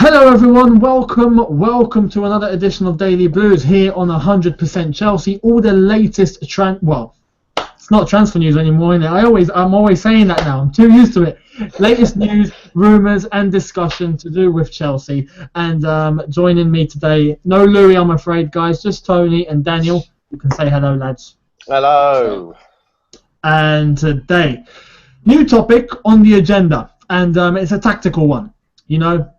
Hello everyone, welcome to another edition of Daily Blues here on 100% Chelsea. All the latest it's not transfer news anymore, innit? I'm always saying that now. I'm too used to it. Latest news, rumours and discussion to do with Chelsea. And joining me today, no Louis, I'm afraid, guys, just Tony and Daniel. You can say hello, lads. Hello. And today, new topic on the agenda, and it's a tactical one. You know,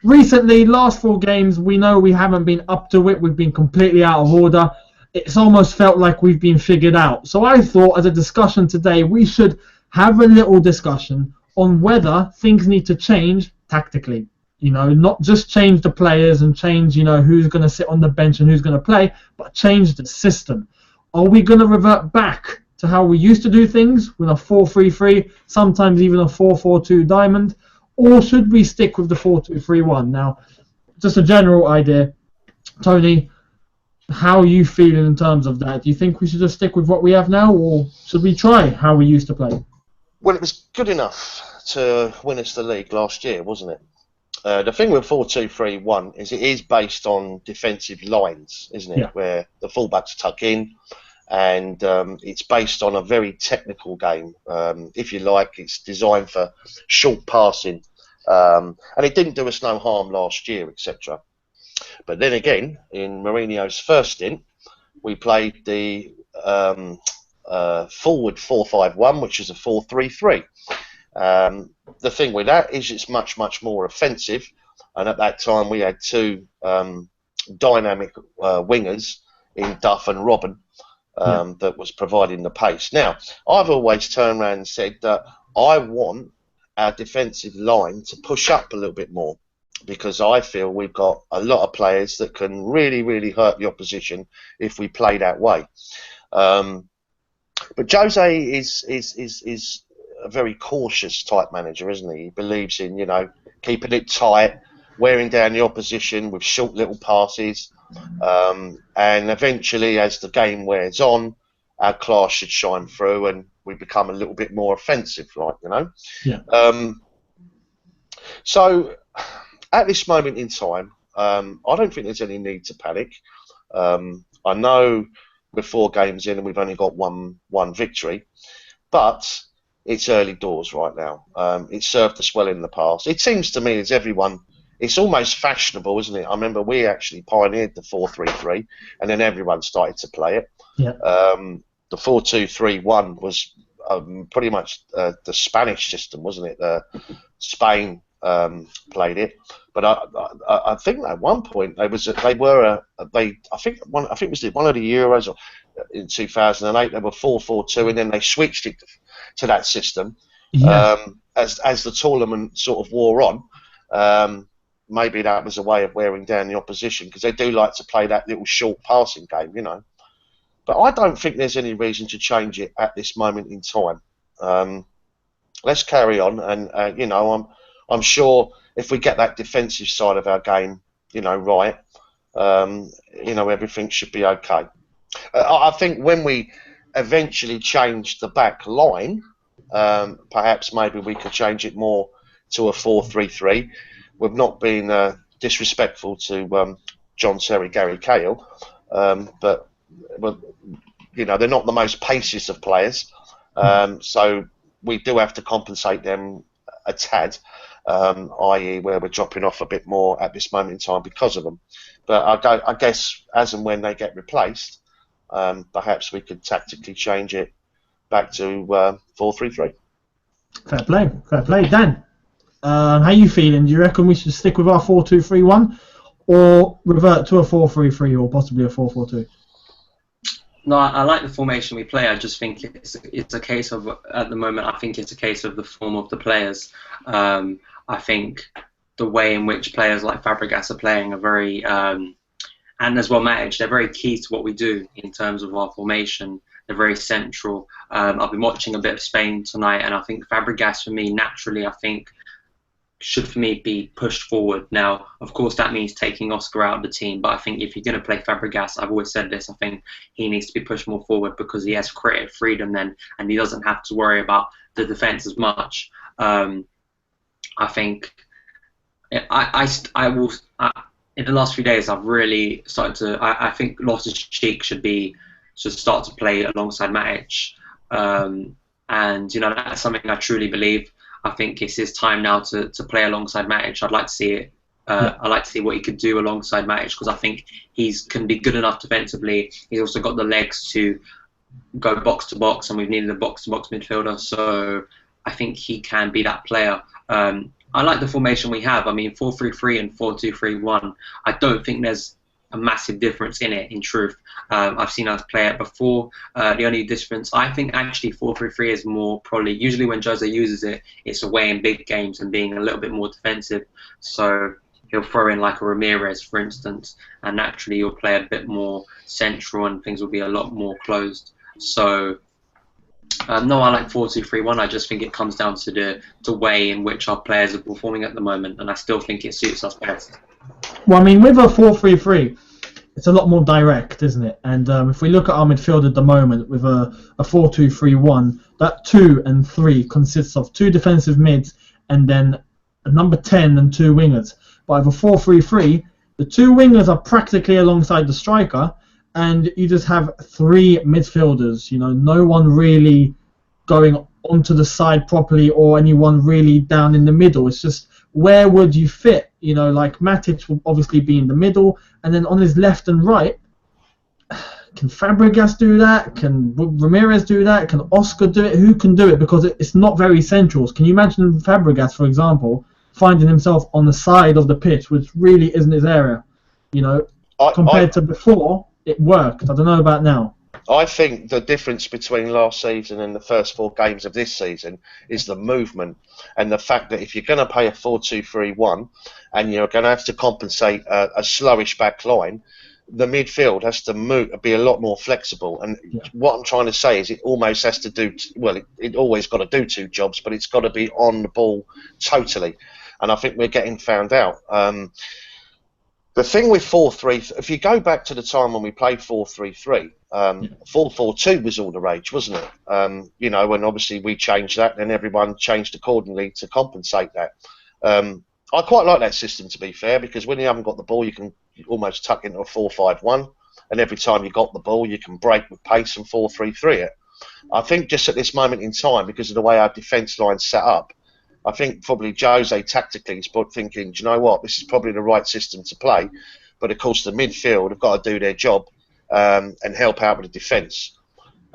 recently, last 4 games, we know we haven't been up to it. We've been completely out of order. It's almost felt like we've been figured out. So I thought, as a discussion today, we should have a little discussion on whether things need to change tactically. You know, not just change the players and change, you know, who's going to sit on the bench and who's going to play, but change the system. Are we going to revert back to how we used to do things with a 4-3-3, sometimes even a 4-4-2 diamond? Or should we stick with the 4-2-3-1? Now, just a general idea. Tony, how are you feeling in terms of that? Do you think we should just stick with what we have now, or should we try how we used to play? Well, it was good enough to win us the league last year, wasn't it? The thing with 4-2-3-1 is it is based on defensive lines, isn't it? Yeah. Where the fullbacks tuck in, and it's based on a very technical game. If you like, it's designed for short passing. And it didn't do us no harm last year, etc. But then again, in Mourinho's first stint, we played the forward 4-5-1, which is a 4-3-3. The thing with that is it's much more offensive, and at that time we had 2 dynamic wingers in Duff and Robin that was providing the pace. Now, I've always turned around and said that I want our defensive line to push up a little bit more, because I feel we've got a lot of players that can really hurt the opposition if we play that way. But Jose is a very cautious type manager, isn't he? He believes in, you know, keeping it tight, wearing down the opposition with short little passes, and eventually, as the game wears on, our class should shine through and we become a little bit more offensive, like, you know. Yeah. So at this moment in time, I don't think there's any need to panic. I know we're 4 games in and we've only got one victory, but it's early doors right now. It served us well in the past. It seems to me as everyone, it's almost fashionable, isn't it? I remember we actually pioneered the 4-3-3, and then everyone started to play it. Yeah. The 4-2-3-1 was pretty much the Spanish system, wasn't it? Spain played it, but I think at one point I think it was one of the Euros in 2008. They were 4-4-2, and then they switched it to that system. Yeah. As the tournament sort of wore on. Maybe that was a way of wearing down the opposition, because they do like to play that little short passing game, you know. But I don't think there's any reason to change it at this moment in time. Let's carry on, and you know, I'm sure if we get that defensive side of our game, you know, right, you know, everything should be okay. I think when we eventually change the back line, perhaps maybe we could change it more to a 4-3-3. We've not been disrespectful to John Terry, Gary Cahill, but you know, they're not the most paciest of players, so we do have to compensate them a tad, i.e. where we're dropping off a bit more at this moment in time because of them. But I guess as and when they get replaced, perhaps we could tactically change it back to 4-3-3. Fair play. Dan, how you feeling? Do you reckon we should stick with our 4-2-3-1 or revert to a 4-3-3 or possibly a 4-4-2? No, I like the formation we play. I just think it's a case of, at the moment, I think it's a case of the form of the players. I think the way in which players like Fabregas are playing are very, and as well Matic, they're very key to what we do in terms of our formation. They're very central. I've been watching a bit of Spain tonight, and I think Fabregas, for me, naturally, I think, should for me be pushed forward. Now, of course, that means taking Oscar out of the team, but I think if you're going to play Fabregas, I've always said this, I think he needs to be pushed more forward because he has creative freedom then, and he doesn't have to worry about the defence as much. I think I will. In the last few days, I've really started to. I think Loftus-Cheek should start to play alongside Matic, and that's something I truly believe. I think it's his time now to play alongside Matic. I'd like to see it. I'd like to see what he could do alongside Matic, because I think can be good enough defensively. He's also got the legs to go box to box, and we've needed a box to box midfielder. So I think he can be that player. I like the formation we have. I mean, 4-3-3 and 4-2-3-1. I don't think there's a massive difference in it, in truth. I've seen us play it before. The only difference, I think actually 4-3-3 is more probably, usually when Jose uses it, it's away in big games and being a little bit more defensive. So he'll throw in like a Ramirez, for instance, and naturally you'll play a bit more central and things will be a lot more closed. So no, I like 4-2-3-1. I just think it comes down to the way in which our players are performing at the moment, and I still think it suits us best. Well, I mean, with a 4-3-3, it's a lot more direct, isn't it? And if we look at our midfield at the moment with a 4-2-3-1, that 2 and 3 consists of 2 defensive mids and then a number 10 and 2 wingers. But with a 4-3-3, the 2 wingers are practically alongside the striker, and you just have 3 midfielders. No one really going onto the side properly, or anyone really down in the middle. It's just, where would you fit? Like Matic will obviously be in the middle, and then on his left and right, can Fabregas do that? Can Ramirez do that? Can Oscar do it? Who can do it? Because it's not very central. Can you imagine Fabregas, for example, finding himself on the side of the pitch, which really isn't his area? Compared to before, it worked. I don't know about now. I think the difference between last season and the first 4 games of this season is the movement, and the fact that if you're going to play a 4-2-3-1 and you're going to have to compensate a slowish back line, the midfield has to be a lot more flexible. And what I'm trying to say is it almost has to do, it always got to do 2 jobs, but it's got to be on the ball totally. And I think we're getting found out. The thing with 4-3, if you go back to the time when we played 4-3-3, 4-4-2 was all the rage, wasn't it? When obviously we changed that, then everyone changed accordingly to compensate that. I quite like that system, to be fair, because when you haven't got the ball, you can almost tuck into a 4-5-1, and every time you got the ball, you can break with pace and 4-3-3 it. I think just at this moment in time, because of the way our defence line's set up, I think probably Jose tactically is thinking, do you know what, this is probably the right system to play, but of course the midfield have got to do their job and help out with the defence.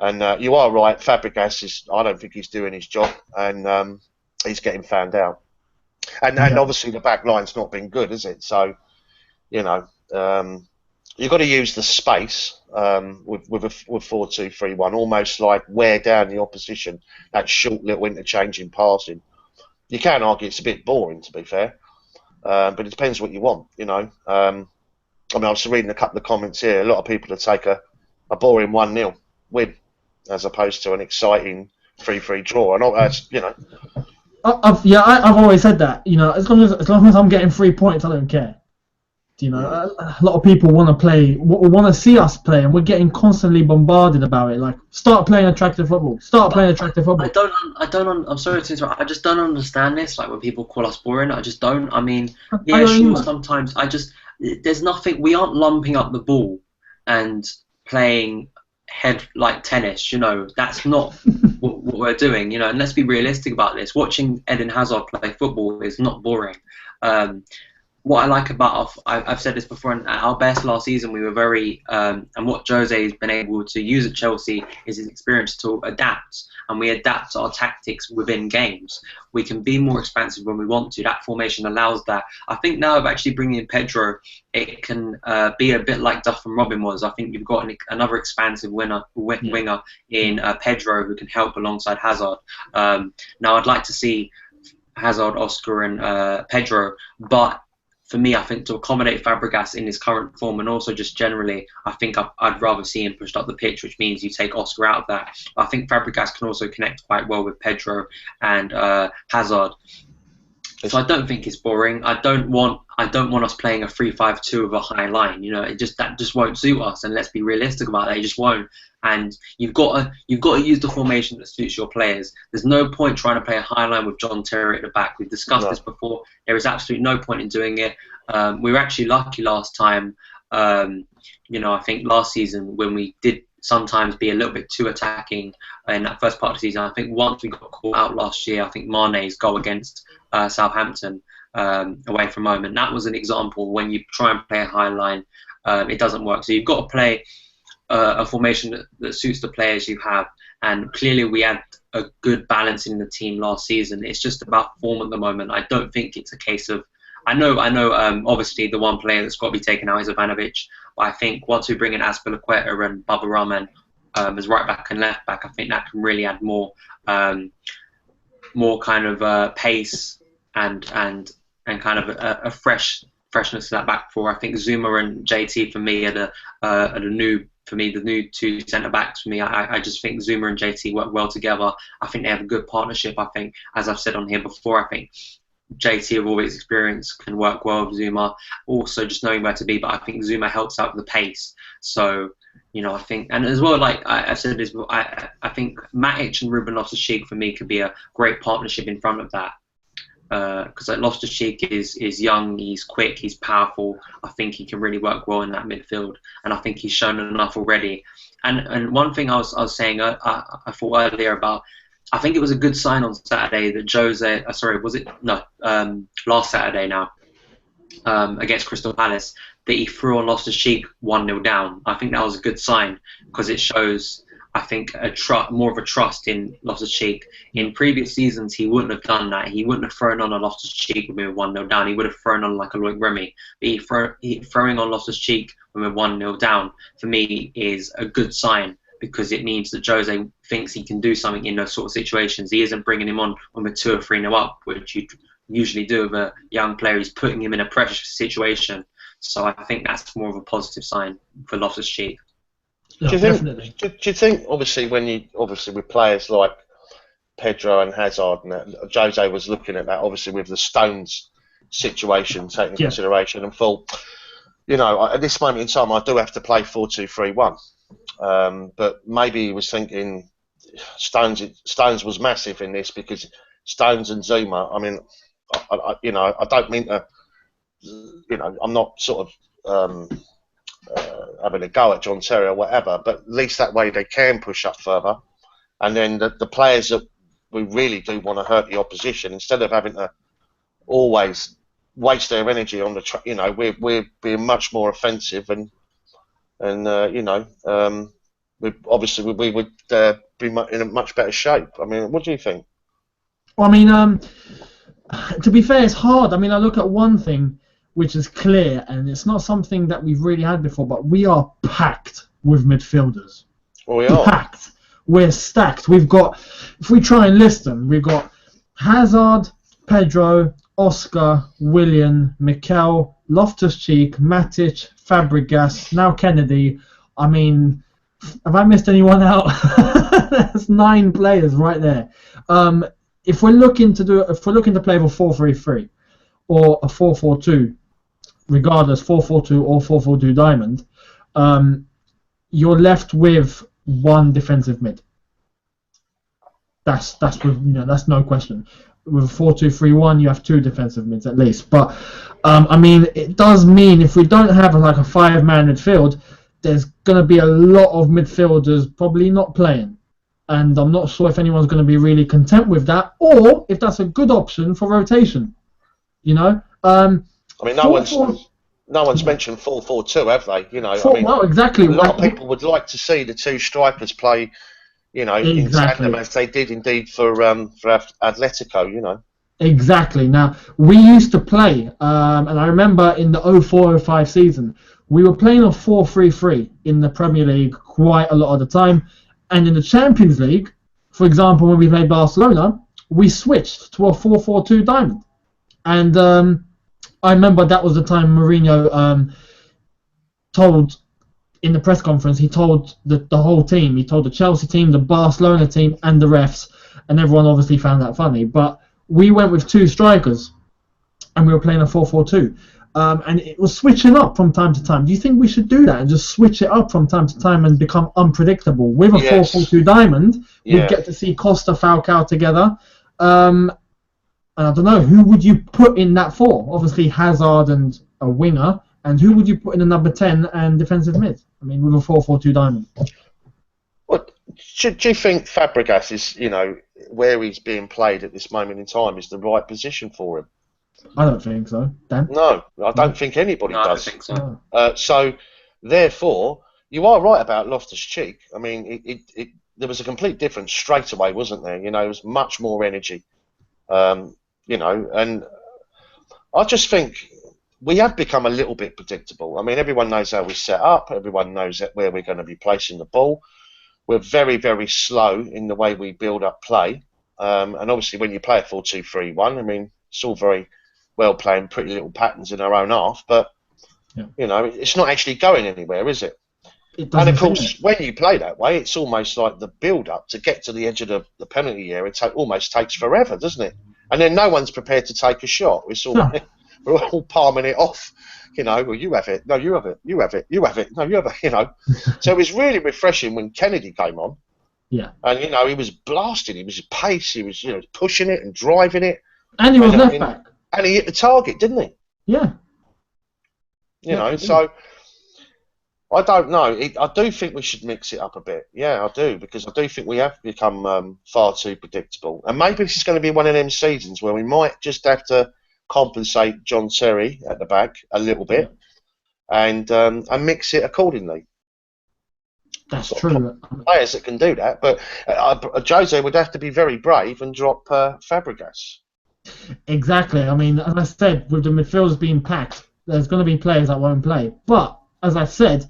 And you are right, Fabregas I don't think he's doing his job, and he's getting found out. And obviously the back line's not been good, is it? So, you've got to use the space with 4-2-3-1, almost like wear down the opposition, that short little interchange in passing. You can argue it's a bit boring, to be fair, but it depends what you want, I was reading a couple of comments here. A lot of people would take a boring 1-0 win as opposed to an exciting 3-3 draw. And I've always said that. As long as I'm getting 3 points, I don't care. A lot of people want to play, want to see us play, and we're getting constantly bombarded about it. Like, start playing attractive football. Start playing attractive football. I'm sorry to interrupt. I just don't understand this. Like, when people call us boring, I just don't. I mean, sure. Sometimes there's nothing. We aren't lumping up the ball and playing head like tennis. That's not what we're doing. And let's be realistic about this. Watching Eden Hazard play football is not boring. What I like about I've said this before, at our best last season, we were very, and what Jose has been able to use at Chelsea is his experience to adapt, and we adapt our tactics within games. We can be more expansive when we want to. That formation allows that. I think now of actually bringing in Pedro, it can be a bit like Duff and Robin was. I think you've got another expansive winger in Pedro who can help alongside Hazard. Now I'd like to see Hazard, Oscar, and Pedro, but for me, I think to accommodate Fabregas in his current form, and also just generally, I think I'd rather see him pushed up the pitch, which means you take Oscar out of that. I think Fabregas can also connect quite well with Pedro and Hazard. So I don't think it's boring. I don't want us playing a 3-5-2 with a high line. You know, that just won't suit us. And let's be realistic about it. It just won't. And you've got to use the formation that suits your players. There's no point trying to play a high line with John Terry at the back. We've discussed this before. There is absolutely no point in doing it. We were actually lucky last time. You know, I think last season when we did sometimes be a little bit too attacking in that first part of the season. I think once we got caught out last year, I think Mane's goal against Southampton away from home, and that was an example when you try and play a high line, it doesn't work. So you've got to play a formation that suits the players you have, and clearly we had a good balance in the team last season. It's just about form at the moment. I don't think it's a case of I know. Obviously, the one player that's got to be taken out is Ivanovic. But I think once we bring in Azpilicueta and Baba Rahman as right back and left back, I think that can really add more kind of pace and kind of a freshness to that back four. I think Zuma and JT for me are the new two centre backs for me. I just think Zuma and JT work well together. I think they have a good partnership. I think, as I've said on here before, I think JT, of all his experience, can work well with Zuma. Also, just knowing where to be, but I think Zuma helps out with the pace. So, you know, I think, and as well, like I said this, I think Matic and Ruben Loftus-Cheek for me could be a great partnership in front of that. Because Loftus-Cheek is young, he's quick, he's powerful. I think he can really work well in that midfield, and I think he's shown enough already. And one thing I was saying, I thought earlier about. I think it was a good sign on Saturday that Jose, last Saturday now, against Crystal Palace, that he threw on Loftus-Cheek 1-0 down. I think that was a good sign because it shows, I think, more of a trust in Loftus-Cheek. In previous seasons, he wouldn't have done that. He wouldn't have thrown on a Loftus-Cheek when we were 1-0 down. He would have thrown on like a Loic Remy. But throwing on Loftus-Cheek when we're 1-0 down, for me, is a good sign, because it means that Jose thinks he can do something in those sort of situations. He isn't bringing him on when we're 2 or 3-0 up, which you usually do with a young player. He's putting him in a pressure situation. So I think that's more of a positive sign for Loftus-Cheek. Do you think, obviously, with players like Pedro and Hazard, and that, Jose was looking at that, obviously, with the Stones situation taken into consideration, and thought, you know, at this moment in time, I do have to play 4-2-3-1. But maybe he was thinking Stones was massive in this, because Stones and Zuma, I mean, I don't mean to, you know, I'm not sort of having a go at John Terry or whatever, but at least that way they can push up further. And then the players that we really do want to hurt the opposition, instead of having to always waste their energy on we're being much more offensive, and we would be in a much better shape. I mean, what do you think? Well, I mean, to be fair, it's hard. I mean, I look at one thing which is clear, and it's not something that we've really had before, but we are packed with midfielders. Well, we are. Packed. We're stacked. We've got, if we try and list them, we've got Hazard, Pedro, Oscar, Willian, Mikel, Loftus-Cheek, Matic, Fabregas, now Kennedy. I mean, have I missed anyone out? That's 9 players right there. If we're looking to play with a 4-3-3 or a 4-4-2, regardless 4-4-2 or 4-4-2 diamond, you're left with 1 defensive mid. That's no question. With a 4-2-3-1, you have 2 defensive mids at least. But I mean, it does mean if we don't have like a 5-man midfield, there's going to be a lot of midfielders probably not playing. And I'm not sure if anyone's going to be really content with that, or if that's a good option for rotation. You know? I mean, no one's mentioned 4-4-2, have they? You know, well, exactly. A lot of people would like to see the 2 strikers play, you know, in tandem, as they did indeed for Atletico, you know. Exactly. Now, we used to play, and I remember in the 04-05 season, we were playing a 4-3-3 in the Premier League quite a lot of the time. And in the Champions League, for example, when we played Barcelona, we switched to a 4-4-2 diamond. And I remember that was the time Mourinho told, in the press conference, he told the whole team. He told the Chelsea team, the Barcelona team, and the refs. And everyone obviously found that funny. But we went with 2 strikers. and we were playing a 4-4-2. And it was switching up from time to time. Do you think we should do that and just switch it up from time to time and become unpredictable? With a 4-4-2 diamond, we'd get to see Costa, Falcao together. And I don't know, who would you put in that for? Obviously Hazard and a winger. And who would you put in a number 10 and defensive mid? I mean, with a 4-4-2 diamond. What do you think Fabregas is, where he's being played at this moment in time is the right position for him? I don't think so. Dan? No, I don't think anybody does. I don't think so. So, therefore, you are right about Loftus-Cheek. I mean, there was a complete difference straight away, wasn't there? There was much more energy. And I just think we have become a little bit predictable. I mean, everyone knows how we set up. Everyone knows where we're going to be placing the ball. We're very, very slow in the way we build up play. And obviously, when you play a 4-2-3-1, I mean, it's all very well playing pretty little patterns in our own half, but it's not actually going anywhere, is it? And of course, when you play that way, it's almost like the build-up to get to the edge of the penalty area. Almost takes forever, doesn't it? And then no one's prepared to take a shot. We're all palming it off. Well, you have it. No, you have it. You have it. You have it. No, you have it. So it was really refreshing when Kennedy came on. Yeah. And he was blasting. He was pace. He was pushing it and driving it. And he was left back. And he hit the target, didn't he? Yeah. So I don't know. I do think we should mix it up a bit. Yeah, I do, because I do think we have become far too predictable. And maybe this is going to be one of them seasons where we might just have to compensate John Terry at the back a little bit and mix it accordingly. That's true. Players that can do that, but Jose would have to be very brave and drop Fabregas. Exactly. I mean, as I said, with the midfielders being packed, there's going to be players that won't play. But, as I said,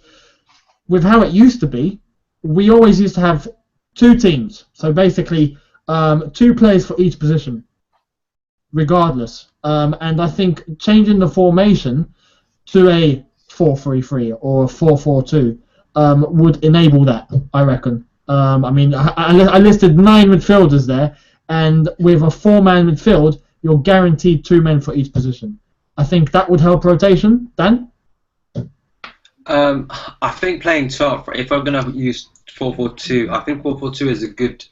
with how it used to be, we always used to have two teams. So basically, 2 players for each position, regardless. And I think changing the formation to a 4-3-3 or a 4-4-2 would enable that, I reckon. I mean, I listed 9 midfielders there, and with a 4-man midfield, you're guaranteed 2 men for each position. I think that would help rotation. Dan? I think playing 12, if we're going to use 4-4-2, I think 4-4-2 is a good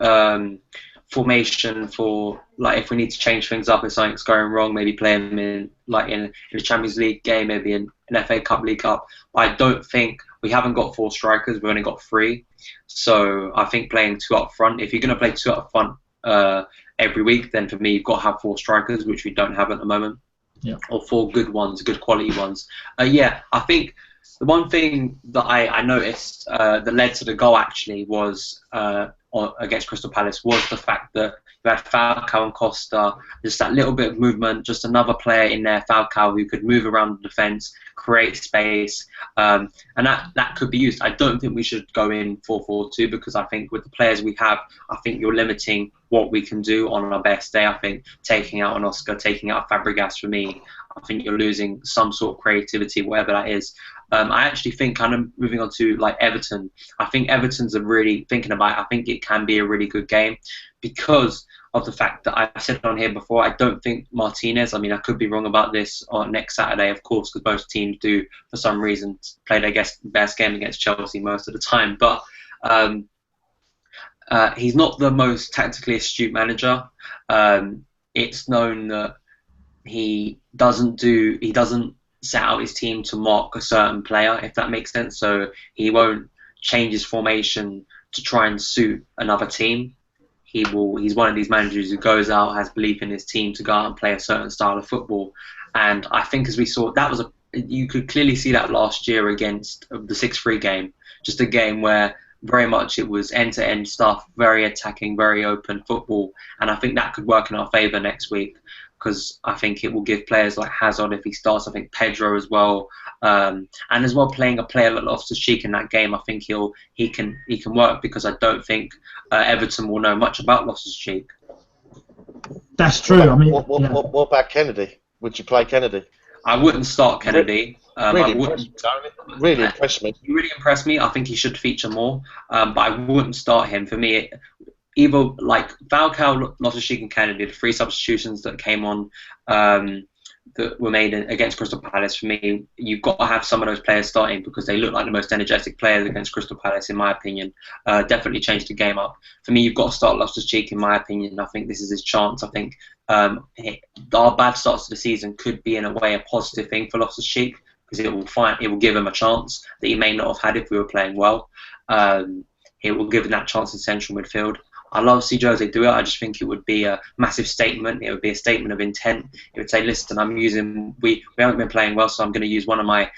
formation for, like, if we need to change things up, if something's going wrong, maybe play them in a Champions League game, maybe in an FA Cup, League Cup. But I don't think we haven't got 4 strikers. We've only got 3. So I think playing 2 up front. If you're going to play 2 up front every week, then for me, you've got to have 4 strikers, which we don't have at the moment. Yeah. Or 4 good ones, good quality ones. I think the one thing that I noticed that led to the goal actually was against Crystal Palace was the fact that you had Falcao and Costa, just that little bit of movement, just another player in there, Falcao, who could move around the defence, create space, and that could be used. I don't think we should go in 4-4-2 because I think with the players we have, I think you're limiting what we can do on our best day. I think taking out an Oscar, taking out Fabregas, for me, I think you're losing some sort of creativity, whatever that is. I actually think, kind of moving on to like Everton, I think Everton's really thinking about it. I think it can be a really good game because of the fact that I said on here before, I don't think Martinez, I mean, I could be wrong about this on next Saturday, of course, because both teams do, for some reason, play their best game against Chelsea most of the time. But he's not the most tactically astute manager. It's known that he doesn't set out his team to mark a certain player, if that makes sense. So he won't change his formation to try and suit another team. He's one of these managers who goes out, has belief in his team to go out and play a certain style of football. And I think, as we saw, you could clearly see that last year against the 6-3 game, just a game where very much it was end-to-end stuff, very attacking, very open football. And I think that could work in our favour next week, because I think it will give players like Hazard, if he starts, I think Pedro as well, and as well playing a player like Loftus-Cheek in that game, I think he can work, because I don't think Everton will know much about Loftus-Cheek. That's true. What about Kennedy? Would you play Kennedy? I wouldn't start Kennedy. Really impressed me. He really impressed me. I think he should feature more, but I wouldn't start him. For me, either like Falcao, Loftus-Cheek and Kennedy, the 3 substitutions that came on that were made against Crystal Palace, for me, you've got to have some of those players starting because they look like the most energetic players against Crystal Palace, in my opinion. Definitely changed the game up. For me, you've got to start Loftus-Cheek, in my opinion. I think this is his chance. I think our bad starts to the season could be, in a way, a positive thing for Loftus-Cheek because it will give him a chance that he may not have had if we were playing well. It will give him that chance in central midfield. I love to see Jose do it. I just think it would be a massive statement. It would be a statement of intent. It would say, listen, we haven't been playing well, so I'm going to use one of my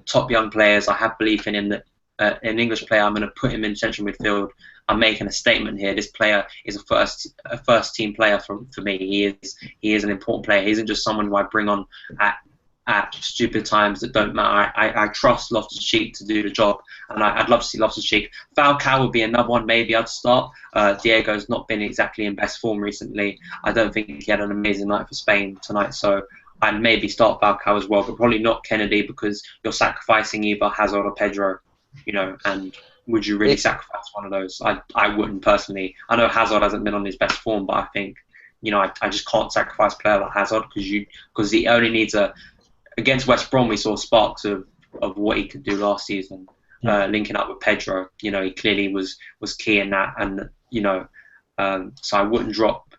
top young players. I have belief in him, that an English player. I'm going to put him in central midfield. I'm making a statement here. This player is a first team player for me. He is an important player. He isn't just someone who I bring on at stupid times that don't matter. I trust Loftus-Cheek to do the job, and I'd love to see Loftus-Cheek. Falcao would be another one maybe I'd start. Diego's not been exactly in best form recently. I don't think he had an amazing night for Spain tonight, so I'd maybe start Falcao as well, but probably not Kennedy because you're sacrificing either Hazard or Pedro, and would you really sacrifice one of those? I wouldn't personally. I know Hazard hasn't been on his best form, but I think, I just can't sacrifice a player like Hazard because he only needs against West Brom, we saw sparks of what he could do last season, linking up with Pedro. He clearly was key in that, and so I wouldn't drop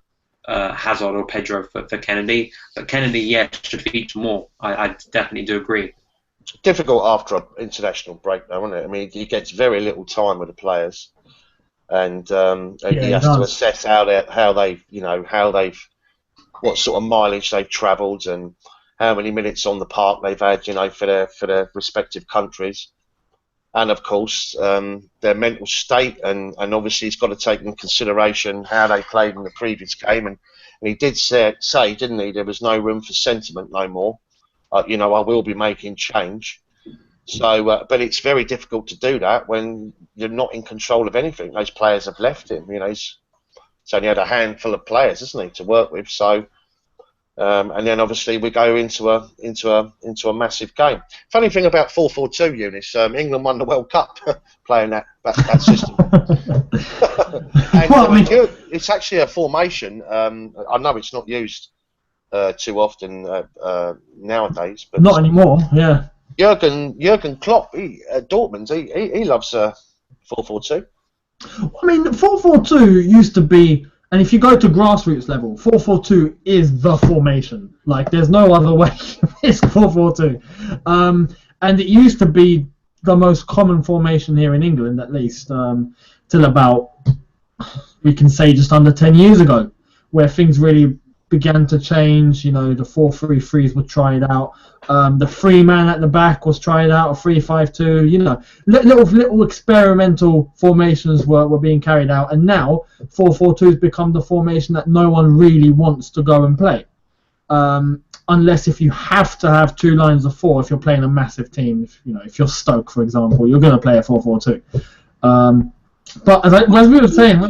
Hazard or Pedro for Kennedy. But Kennedy, should feature more. I definitely do agree. It's difficult after an international break, though, isn't it? I mean, he gets very little time with the players, and he has to assess what sort of mileage they've travelled and how many minutes on the park they've had, for their respective countries, and of course their mental state, and obviously he's got to take into consideration how they played in the previous game, and he did say, didn't he, there was no room for sentiment no more. I will be making change. So, but it's very difficult to do that when you're not in control of anything. Those players have left him. He's only had a handful of players, isn't he, to work with. So. And then obviously we go into a massive game. Funny thing about 4-4-2, Eunice, England won the World Cup playing that system. And it's actually a formation. I know it's not used too often nowadays, but not anymore. Yeah. Jurgen Klopp, Dortmund, he loves 4-4-2. I mean, 4-4-2 used to be. And if you go to grassroots level, 4-4-2 is the formation. Like, there's no other way. It's 4-4-2. And it used to be the most common formation here in England, at least, till about, we can say, just under 10 years ago, where things really began to change. The 4-3-3s were tried out. The 3-man at the back was tried out, a 3-5-2. Little experimental formations were being carried out, and now 4-4-2 has become the formation that no one really wants to go and play, unless if you have to have two lines of four. If you're playing a massive team, if you're Stoke, for example, you're going to play a 4-4-2. But as we were saying,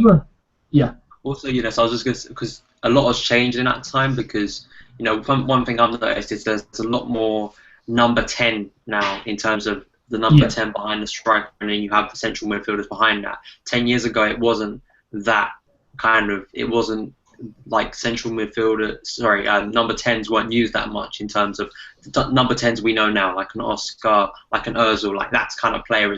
yeah. Also, so I was just going to, because a lot has changed in that time, because one thing I've noticed is there's a lot more number 10 now, in terms of the number 10 behind the striker, and then you have the central midfielders behind that. 10 years ago, it wasn't that it wasn't like central midfielder. Sorry, number 10s weren't used that much in terms of the number 10s we know now, like an Oscar, like an Ozil, like that kind of player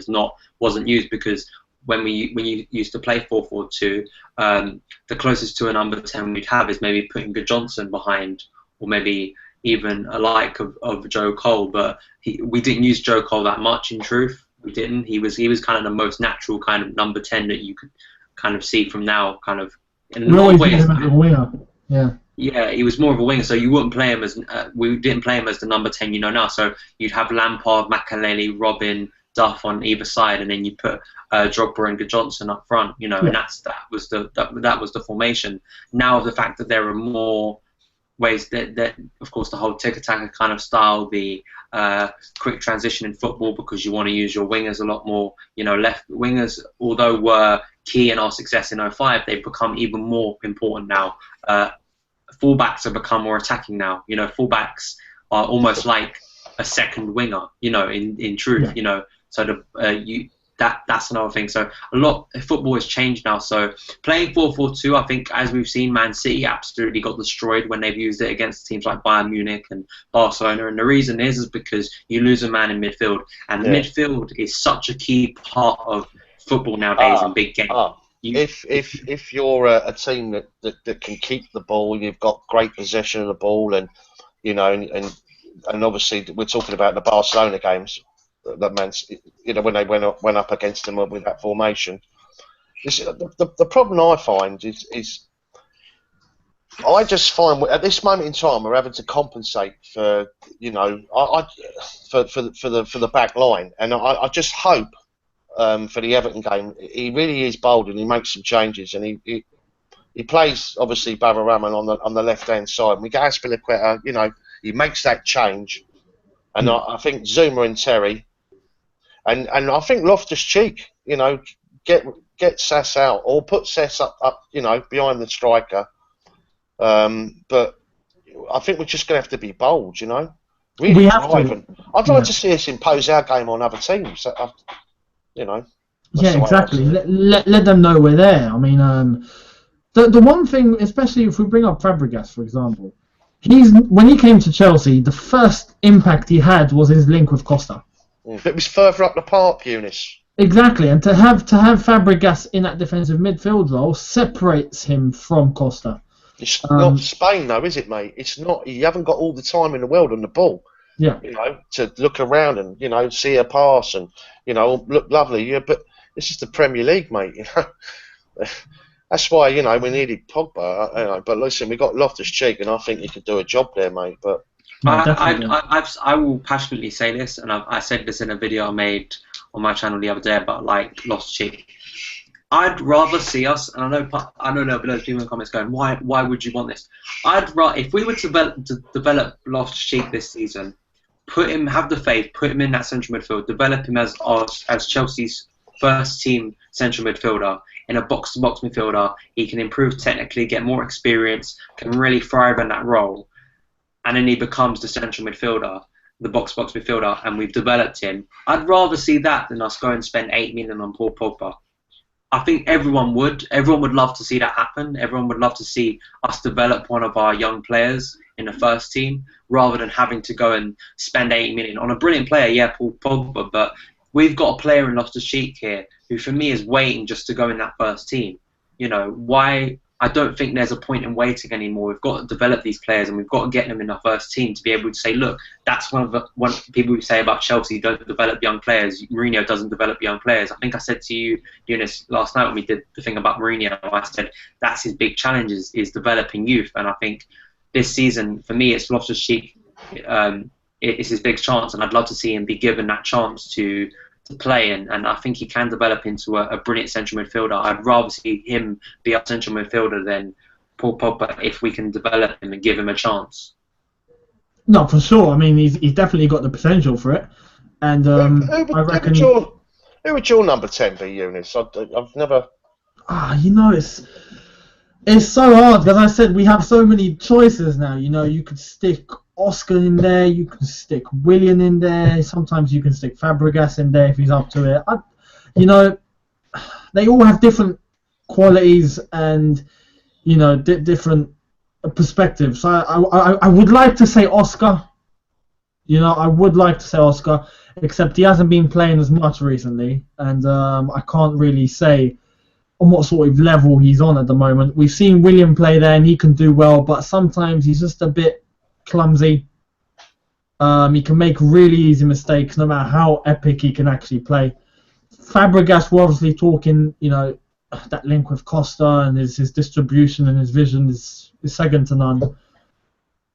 wasn't used, because when you used to play 4-4-2, the closest to a number 10 we'd have is maybe putting Good Johnson behind, or maybe even a like of Joe Cole. But we didn't use Joe Cole that much, in truth. We didn't. He was kind of the most natural kind of number 10 that you could kind of see from now, kind of in a lot of ways. Him as a winger. Yeah. Yeah, he was more of a winger, so you wouldn't play him as we didn't play him as the number 10 now. So you'd have Lampard, Makelele, Robin, Duff on either side, and then you put Drogba and Good Johnson up front, and that was the formation. Now, the fact that there are more ways that of course the whole tiki-taka kind of style, the quick transition in football, because you want to use your wingers a lot more. Left wingers, although were key in our success in 2005, they've become even more important now. Fullbacks have become more attacking now. Fullbacks are almost like a second winger. In truth, so that's another thing. So football has changed now. So playing 4-4-2, I think, as we've seen, Man City absolutely got destroyed when they've used it against teams like Bayern Munich and Barcelona. And the reason is because you lose a man in midfield, and midfield is such a key part of football nowadays in big games. If you're a team that can keep the ball, you've got great possession of the ball, and you know, and obviously we're talking about the Barcelona games. That man, you know, when they went up against them with that formation. The problem I find is I just find at this moment in time we're having to compensate for, you know, for the back line, and I just hope for the Everton game he really is bold and he makes some changes, and he plays obviously Bavaraman on the left hand side, and we get Azpilicueta, you know, he makes that change, and I think Zuma and Terry. And I think Loftus-Cheek, you know, get Sass out or put Sass up, you know, behind the striker. But I think we're just going to have to be bold, you know. Really we have to. I'd like to see us impose our game on other teams. You know. Yeah, exactly. Let them know we're there. I mean, the one thing, especially if we bring up Fabregas, for example, when he came to Chelsea, the first impact he had was his link with Costa. It was further up the park, Eunice. Exactly, and to have Fabregas in that defensive midfield role separates him from Costa. It's not Spain, though, is it, mate? It's not. You haven't got all the time in the world on the ball. Yeah. You know, to look around and, you know, see a pass and, you know, look lovely. Yeah, but this is the Premier League, mate. You know, that's why, you know, we needed Pogba. You know, but listen, we got Loftus-Cheek, and I think you could do a job there, mate. But. No, I will passionately say this, and I said this in a video I made on my channel the other day about like Loftus-Cheek. I'd rather see us, and I know there'll be those people in the comments going, why would you want this? If we were to develop Loftus-Cheek this season, have the faith, put him in that central midfield, develop him as Chelsea's first team central midfielder, in a box-to-box midfielder. He can improve technically, get more experience, can really thrive in that role. And then he becomes the central midfielder, the box-to-box midfielder, and we've developed him. I'd rather see that than us go and spend $8 million on Paul Pogba. I think everyone would love to see that happen. Everyone would love to see us develop one of our young players in the first team, rather than having to go and spend $8 million on a brilliant player, Paul Pogba. But we've got a player in Loftus-Cheek here who, for me, is waiting just to go in that first team. You know, why? I don't think there's a point in waiting anymore. We've got to develop these players, and we've got to get them in our first team to be able to say, look, that's one people who say about Chelsea don't develop young players. Mourinho doesn't develop young players. I think I said to you, Eunice, last night when we did the thing about Mourinho, I said that's his big challenge is developing youth. And I think this season, for me, it's Loftus-Cheek. It's his big chance, and I'd love to see him be given that chance to play, and I think he can develop into a brilliant central midfielder. I'd rather see him be our central midfielder than Paul Pogba if we can develop him and give him a chance. No, for sure. I mean, he's definitely got the potential for it, and I reckon. Who would your number 10 be, Eunice? I've never. You know, it's so hard because I said we have so many choices now. You know, you could stick Oscar in there, you can stick Willian in there, sometimes you can stick Fabregas in there if he's up to it. You know, they all have different qualities and, you know, different perspectives. So I would like to say Oscar. You know, I would like to say Oscar, except he hasn't been playing as much recently, and I can't really say on what sort of level he's on at the moment. We've seen William play there and he can do well, but sometimes he's just a bit clumsy. He can make really easy mistakes no matter how epic he can actually play. Fabregas, we're obviously talking, you know, that link with Costa and his distribution and his vision is second to none.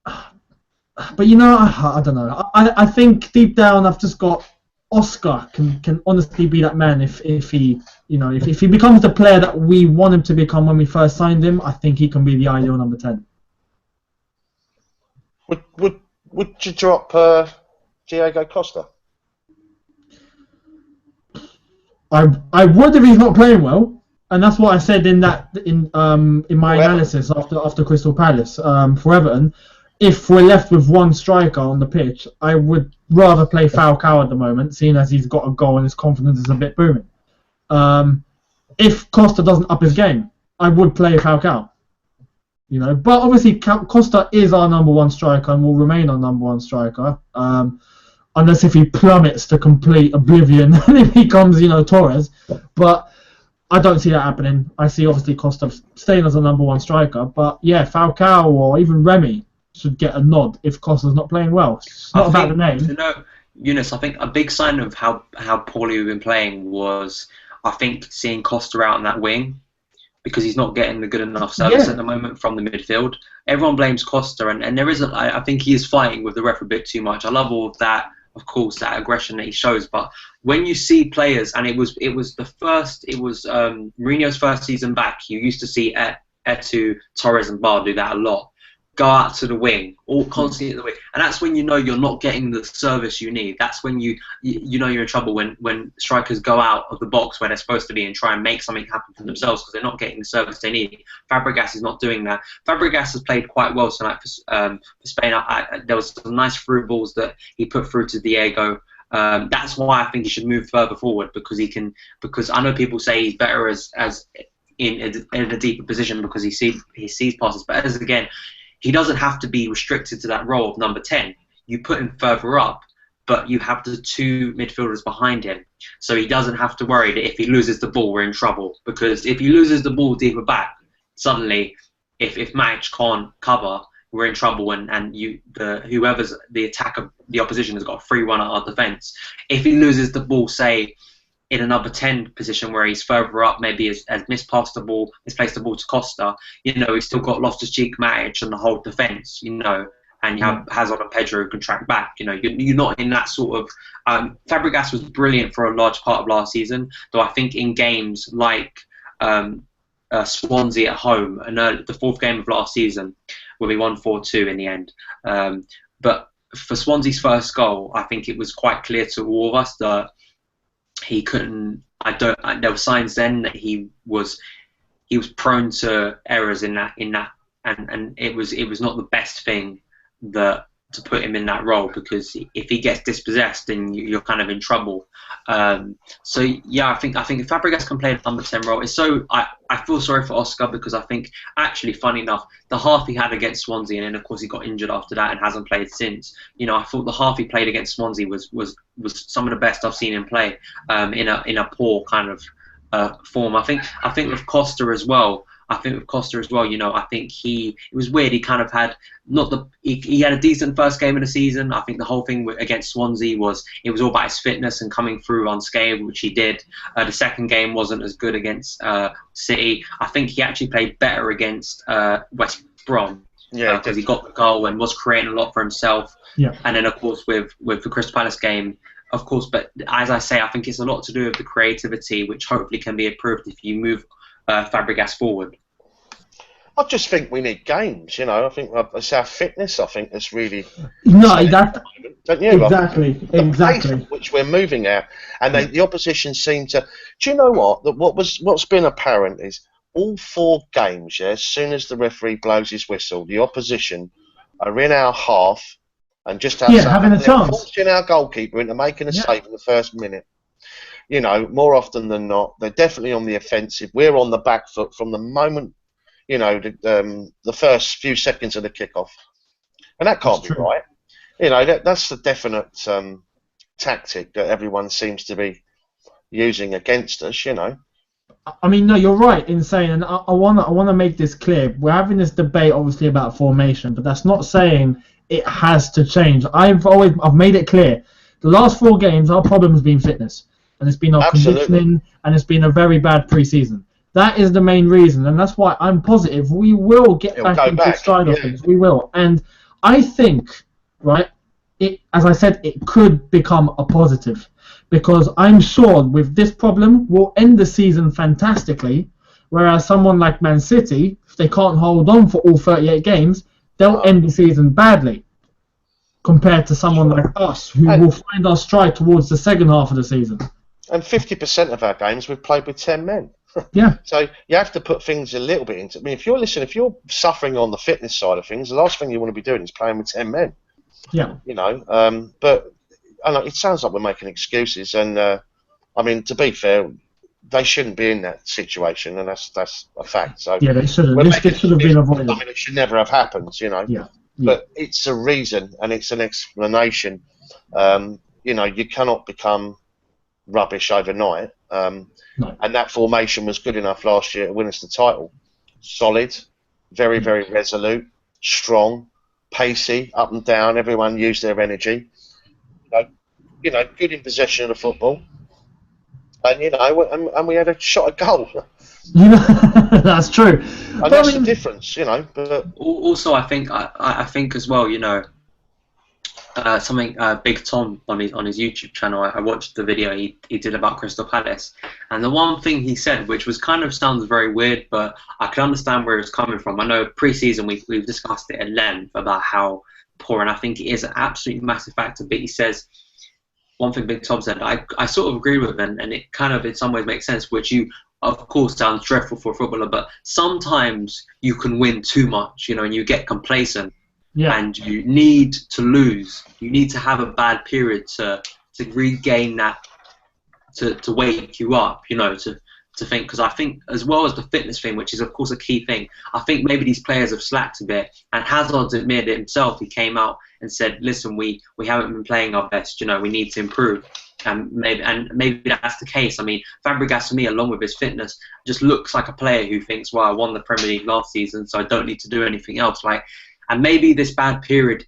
But, you know, I don't know. I think deep down I've just got Oscar can honestly be that man if he, you know, if he becomes the player that we want him to become when we first signed him. I think he can be the ideal number 10. Would you drop Diego Costa? I would if he's not playing well, and that's what I said in my analysis after Crystal Palace for Everton. If we're left with one striker on the pitch, I would rather play Falcao at the moment, seeing as he's got a goal and his confidence is a bit booming. If Costa doesn't up his game, I would play Falcao. You know, but obviously Costa is our number one striker and will remain our number one striker, unless if he plummets to complete oblivion and it becomes, you know, Torres. But I don't see that happening. I see obviously Costa staying as a number one striker, but yeah, Falcao or even Remy should get a nod if Costa's not playing well. It's not about the name. You know, Eunice, I think a big sign of how poorly we've been playing was, I think, seeing Costa out on that wing, because he's not getting the good enough service at the moment from the midfield. Everyone blames Costa, and there isn't. I think he is fighting with the ref a bit too much. I love all of that, of course, that aggression that he shows. But when you see players, and it was Mourinho's first season back, you used to see Etu, Torres, and Bar do that a lot. Go out to the wing, all constantly at the wing, and that's when you know you're not getting the service you need. That's when you know you're in trouble, when strikers go out of the box where they're supposed to be and try and make something happen for themselves because they're not getting the service they need. Fabregas is not doing that. Fabregas has played quite well tonight for Spain. There was some nice through balls that he put through to Diego. That's why I think he should move further forward, because he can. Because I know people say he's better as in a deeper position because he sees passes, but again, he doesn't have to be restricted to that role of number 10. You put him further up, but you have the two midfielders behind him. So he doesn't have to worry that if he loses the ball, we're in trouble. Because if he loses the ball deeper back, suddenly, if Matic can't cover, we're in trouble, and whoever's the attacker, the opposition has got a 3-1 at our defence. If he loses the ball, say, in a number 10 position where he's further up, maybe has misplaced the ball to Costa, you know, he's still got Loftus-Cheek, Matic, and the whole defence, you know, and you have Hazard and Pedro who can track back. You know, you're not in that sort of. Fabregas was brilliant for a large part of last season, though I think in games like Swansea at home, and the fourth game of last season, where we won 4-2 in the end. But for Swansea's first goal, I think it was quite clear to all of us that he couldn't. There were signs then that he was prone to errors in that, and it was not the best thing to put him in that role, because if he gets dispossessed, then you're kind of in trouble. So yeah, I think if Fabregas can play the number 10 role, I feel sorry for Oscar, because I think, actually, funny enough, the half he had against Swansea, and then of course he got injured after that and hasn't played since. You know, I thought the half he played against Swansea was some of the best I've seen him play in a poor kind of form. I think with Costa as well. You know, I think it was weird. He kind of had he had a decent first game of the season. I think the whole thing against Swansea was all about his fitness and coming through unscathed, which he did. The second game wasn't as good against City. I think he actually played better against West Brom. Yeah, because he got the goal and was creating a lot for himself. Yeah. And then of course with the Crystal Palace game, of course. But as I say, I think it's a lot to do with the creativity, which hopefully can be improved if you move Fabregas forward. I just think we need games, you know. I think it's our fitness, I think, that's really... No, don't you? Exactly. Exactly. The pace at which we're moving at, and the opposition seem to... Do you know what? What's been apparent is all 4 games, as soon as the referee blows his whistle, the opposition are in our half and just having a chance, forcing our goalkeeper into making a save in the first minute. You know, more often than not, they're definitely on the offensive. We're on the back foot from the moment... You know, the first few seconds of the kickoff, and that can't be right. You know, that's the definite tactic that everyone seems to be using against us. You know. I mean, no, you're right in saying, and I wanna make this clear. We're having this debate, obviously, about formation, but that's not saying it has to change. I've made it clear. The last 4 games, our problem has been fitness, and it's been our conditioning, and it's been a very bad pre-season. That is the main reason, and that's why I'm positive we will get back into stride of things. We will, and I think, right, as I said, it could become a positive, because I'm sure with this problem we'll end the season fantastically, whereas someone like Man City, if they can't hold on for all 38 games, they'll end the season badly, compared to someone like us, who will find our stride towards the second half of the season. And 50% of our games we've played with 10 men. Yeah. So you have to put things a little bit into. I mean, if you're suffering on the fitness side of things, the last thing you want to be doing is playing with 10 men. Yeah. You know, but I know it sounds like we're making excuses, and I mean, to be fair, they shouldn't be in that situation, and that's a fact. So Yeah, they should have. we're This making should have been avoided. something that should never have happened, you know. Yeah. But it's a reason and it's an explanation. You know, you cannot become rubbish overnight. No. And that formation was good enough last year to win us the title. Solid, very, very resolute, strong, pacey, up and down. Everyone used their energy. You know, good in possession of the football. And, you know, and we had a shot at goal. You know, that's true. And that's the difference, you know. But also, I think as well, you know, something Big Tom on his YouTube channel. I watched the video he did about Crystal Palace, and the one thing he said, which was kind of sounds very weird, but I can understand where it's coming from. I know pre-season we've discussed it at length about how poor, and I think it is an absolutely massive factor. But he says one thing Big Tom said, I sort of agree with him, and it kind of in some ways makes sense, which you of course sounds dreadful for a footballer, but sometimes you can win too much, you know, and you get complacent. Yeah. And you need to lose. You need to have a bad period to regain that, to wake you up, you know, to think. Because I think, as well as the fitness thing, which is of course a key thing, I think maybe these players have slacked a bit. And Hazard's admitted it himself. He came out and said, "Listen, we haven't been playing our best. You know, we need to improve." And maybe that's the case. I mean, Fabregas, for me, along with his fitness, just looks like a player who thinks, "Well, I won the Premier League last season, so I don't need to do anything else." Like. And maybe this bad period,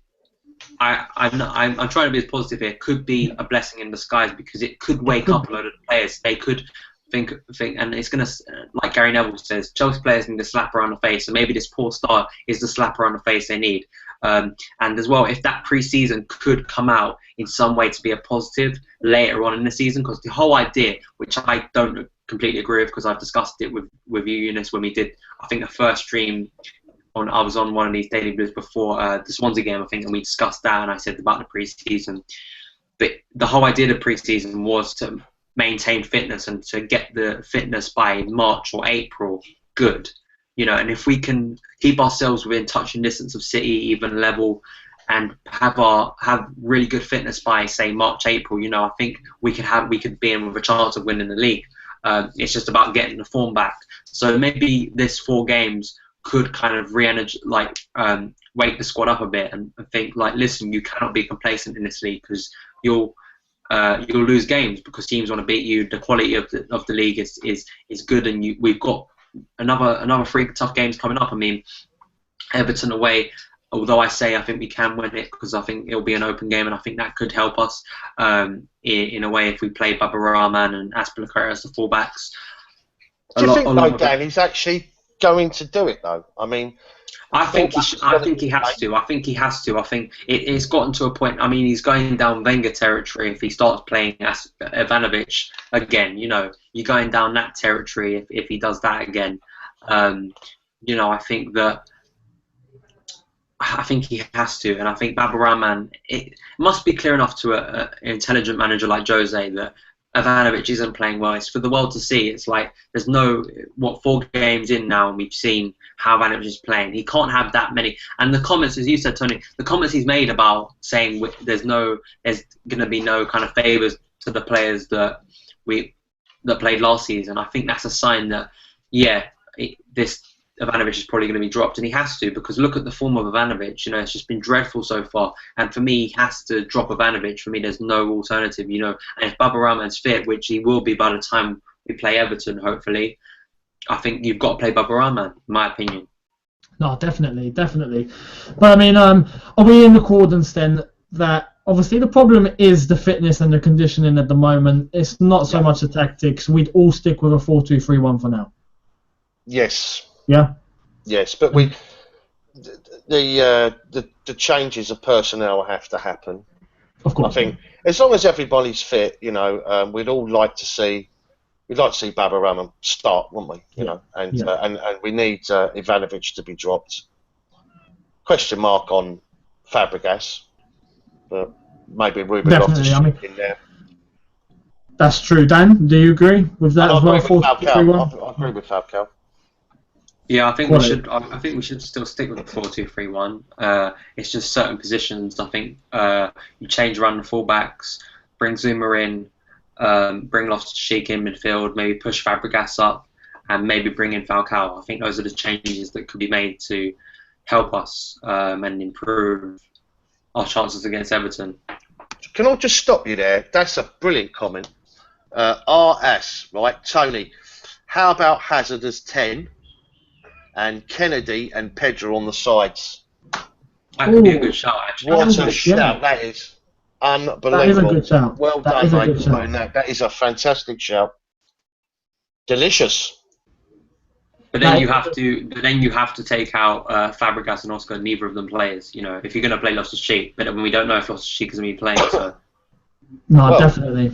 I'm trying to be as positive here, could be a blessing in disguise, because it could wake up a load of players. They could think, and it's going to, like Gary Neville says, Chelsea players need a slap around the face, and maybe this poor start is the slap around the face they need. And as well, if that pre-season could come out in some way to be a positive later on in the season, because the whole idea, which I don't completely agree with, because I've discussed it with you, Eunice, when we did, I think, the first stream. I was on one of these Daily Blues before the Swansea game, I think, and we discussed that, and I said about the pre-season. But the whole idea of pre-season was to maintain fitness and to get the fitness by March or April good, you know. And if we can keep ourselves within touching distance of City, even level, and have really good fitness by, say, March, April, you know, I think we could be in with a chance of winning the league. It's just about getting the form back. So maybe this 4 games could kind of re-energize, like wake the squad up a bit and think, like, listen, you cannot be complacent in this league, because you'll lose games because teams want to beat you. The quality of the league is good, and we've got another 3 tough games coming up. I mean, Everton away. Although I say I think we can win it, because I think it'll be an open game, and I think that could help us in a way if we play Baba Rahman and Aspilicueta as the fullbacks. Do you think, though, Dan, he's actually going to do it, though? I mean, I think he has to. I think it's gotten to a point. I mean, he's going down Wenger territory if he starts playing as Ivanovic again. You know, you're going down that territory if he does that again. You know, I think he has to, and I think Baba Rahman, it must be clear enough to an intelligent manager like Jose that Ivanovic isn't playing well. It's for the world to see. It's like there's 4 games in now, and we've seen how Ivanovic is playing. He can't have that many. And the comments, as you said, Tony, the comments he's made about saying there's going to be no kind of favours to the players that played last season. I think that's a sign that this Ivanovic is probably going to be dropped, and he has to, because look at the form of Ivanovic. You know, it's just been dreadful so far, and for me, he has to drop Ivanovic. For me, there's no alternative. You know, and if Baba Rahman's fit, which he will be by the time we play Everton, hopefully, I think you've got to play Baba Rahman, in my opinion. No, definitely. But I mean, are we in accordance then that obviously the problem is the fitness and the conditioning at the moment? It's not so much the tactics. We'd all stick with a 4-2-3-1 for now. Yes. Yeah. Yes, but the changes of personnel have to happen. Of course. I think as long as everybody's fit, you know, we'd like to see Baba Rahman start, wouldn't we? You know, and we need Ivanovic to be dropped. Question mark on Fabregas, but maybe Ruben Loftus in there. That's true, Dan. Do you agree with that as well? I agree with Fabcal. Yeah, I think we should. I think we should still stick with the 4-2-3-1. It's just certain positions. I think you change around the fullbacks, bring Zuma in, bring Loftus-Cheek in midfield, maybe push Fabregas up, and maybe bring in Falcao. I think those are the changes that could be made to help us and improve our chances against Everton. Can I just stop you there? That's a brilliant comment. RS, right? Tony, how about Hazard as 10 and Kennedy and Pedro on the sides? That could be a good shout, actually. What a shout. That is unbelievable. That is a good shout. Well done, mate. That is a fantastic shout. Delicious. But then you have to take out Fabregas and Oscar. Neither of them players. You know, if you're going to play Loftus-Cheek, but we don't know if Loftus-Cheek is going to be playing. So. No, well, definitely.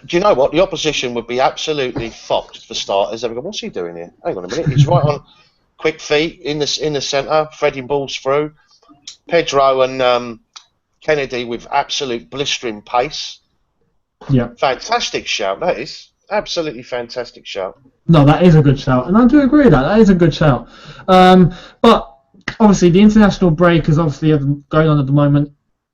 Do you know what? The opposition would be absolutely fucked for starters. They'd go, what's he doing here? Hang on a minute. He's right on quick feet in the centre, threading balls through. Pedro and Kennedy with absolute blistering pace. Yeah. Fantastic shout. That is absolutely fantastic shout. No, that is a good shout, and I do agree with that. That is a good shout. But obviously, the international break is obviously going on at the moment.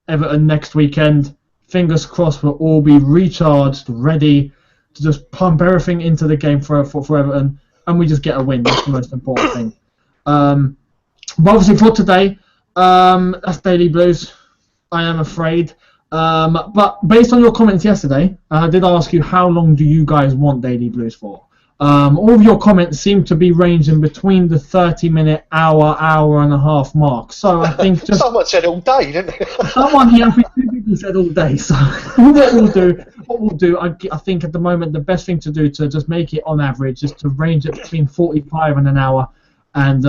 Everton next weekend. Fingers crossed, we'll all be recharged, ready to just pump everything into the game for Everton, and we just get a win. That's the most important thing. But obviously, for today, that's Daily Blues. I am afraid. But based on your comments yesterday, I did ask you how long do you guys want Daily Blues for? All of your comments seem to be ranging between the 30-minute, hour and a half mark. So I think just someone said all day, didn't they? Someone here, I think two people said all day. So what we'll do, I think at the moment the best thing to do to just make it on average is to range it between 45 and an hour, and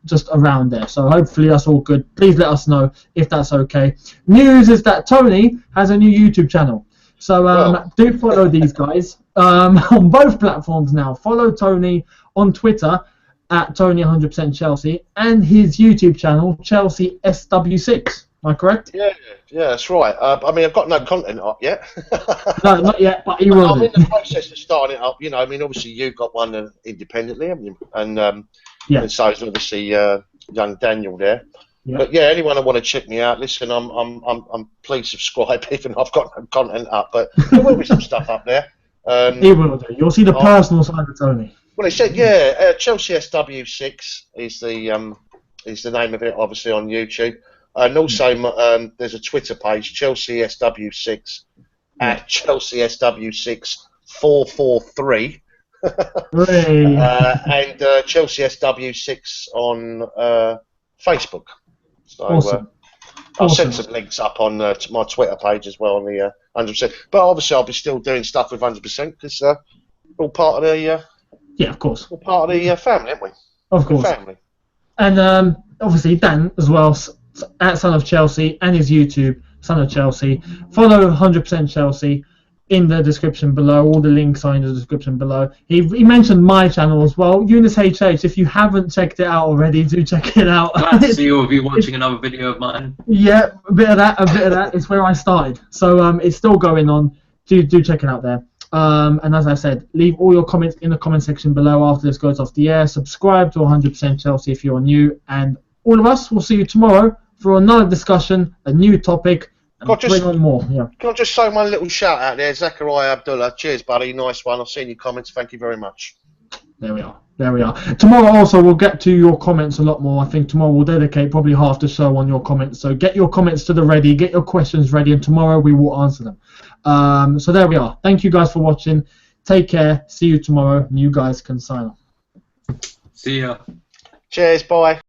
just around there. So hopefully that's all good. Please let us know if that's okay. News is that Tony has a new YouTube channel. So do follow these guys on both platforms now. Follow Tony on Twitter at Tony100% Chelsea and his YouTube channel, Chelsea SW6. Am I correct? Yeah, that's right. I mean, I've got no content up yet. No, not yet, but he will. I'm in the process of starting it up. You know, I mean, obviously you've got one independently, haven't you? And and so is obviously young Daniel there. Yeah. But yeah, anyone that want to check me out, listen, I'm please subscribe even though I've got no content up, but there will be some stuff up there. He will do. You'll see the personal side of Tony. Well, it said Chelsea SW6 is the name of it, obviously on YouTube, and also there's a Twitter page, Chelsea SW6 at Chelsea SW6 443. And Chelsea SW6 on Facebook. So awesome. I'll send some links up on my Twitter page as well on the 100%. But obviously I'll be still doing stuff with 100% because we're all part of the of course. We're part of the family, aren't we? Of course. The family. And obviously Dan as well, at Son of Chelsea, and his YouTube, Son of Chelsea. Follow 100% Chelsea in the description below. All the links are in the description below. He mentioned my channel as well, Eunice HH. If you haven't checked it out already, do check it out. Glad to see all of you watching another video of mine. Yeah, a bit of that. It's where I started. So it's still going on. Do check it out there. And as I said, leave all your comments in the comment section below after this goes off the air. Subscribe to 100% Chelsea if you're new. And all of us will see you tomorrow for another discussion, a new topic. Bring on more. Yeah. Can I just say one little shout out there, Zachariah Abdullah. Cheers, buddy. Nice one. I've seen your comments. Thank you very much. There we are. Tomorrow also we'll get to your comments a lot more. I think tomorrow we'll dedicate probably half the show on your comments. So get your comments to the ready, get your questions ready, and tomorrow we will answer them. So there we are. Thank you guys for watching. Take care. See you tomorrow. And you guys can sign off. See ya. Cheers. Bye.